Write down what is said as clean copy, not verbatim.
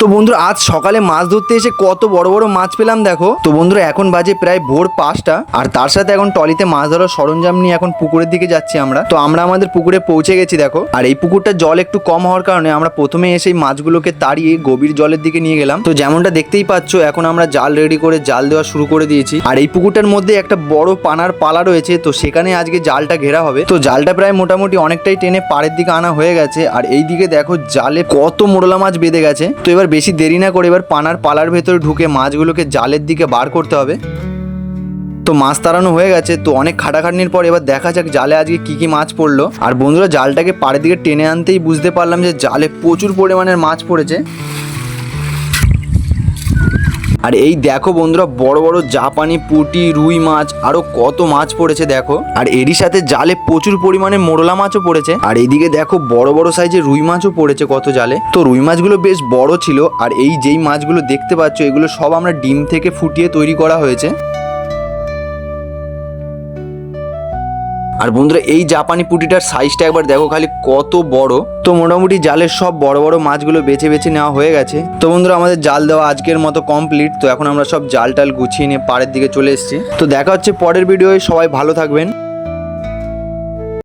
তো বন্ধুরা আজ সকালে মাছ ধরতে এসে কত বড় বড় মাছ পেলাম দেখো। তো বন্ধুরা এখন বাজে প্রায় ভোর 5টা, আর তার সাথে এখন টলিতে মাছ ধরার সরঞ্জাম নিয়ে এখন পুকুরের দিকে যাচ্ছি আমরা। তো আমরা আমাদের পুকুরে পৌঁছে গেছি দেখো। আর এই পুকুরটার জল একটু কম হওয়ার কারণে আমরা প্রথমে এসে মাছগুলোকে তাড়িয়ে গভীর জলের দিকে নিয়ে গেলাম। তো যেমনটা দেখতেই পাচ্ছ এখন আমরা জাল রেডি করে জাল দেওয়া শুরু করে দিয়েছি। আর এই পুকুরটার মধ্যে একটা বড় পানার পালা রয়েছে, তো সেখানে আজকে জালটা ঘেরা হবে। তো জালটা প্রায় মোটামুটি অনেকটাই টেনে পাড়ের দিকে আনা হয়ে গেছে। আর এই দিকে দেখো জালে কত মোরলা মাছ বেঁধে গেছে। তো এবার বেশি দেরি না করে এবার পানার পালার ভেতরে ঢুকে মাছগুলোকে জালের দিকে বার করতে হবে। তো মাছ তাড়ানো হয়ে গেছে। তো অনেক খাটাখাটনির পর এবার দেখা যাক জালে আজকে কি কি মাছ পড়লো। আর বন্ধুরা জালটাকে পাড়ের দিকে টেনে আনতেই বুঝতে পারলাম যে জালে প্রচুর পরিমাণের মাছ পড়েছে। আর এই দেখো বন্ধুরা বড় বড় জাপানি পুঁটি, রুই মাছ, আরো কত মাছ পড়েছে দেখো। আর এরই সাথে জালে প্রচুর পরিমাণে মোরলা মাছও পড়েছে। আর এইদিকে দেখো বড় বড় সাইজের রুই মাছও পড়েছে কত জালে। তো রুই মাছগুলো বেশ বড় ছিল। আর এই যেই মাছগুলো দেখতে পাচ্ছ এগুলো সব আমরা ডিম থেকে ফুটিয়ে তৈরি করা হয়েছে। আর বন্ধুরা এই জাপানি পুঁটিটার সাইজটা একবার দেখো খালি কত বড়। তো মোটামুটি জালের সব বড় বড় মাছগুলো বেছে বেছে নেওয়া হয়ে গেছে। তো বন্ধুরা আমাদের জাল দেওয়া আজকের মতো কমপ্লিট। তো এখন আমরা সব জাল টাল গুছিয়ে নিয়ে পাড়ের দিকে চলে এসেছি। তো দেখা হচ্ছে পরের ভিডিওয়, সবাই ভালো থাকবেন।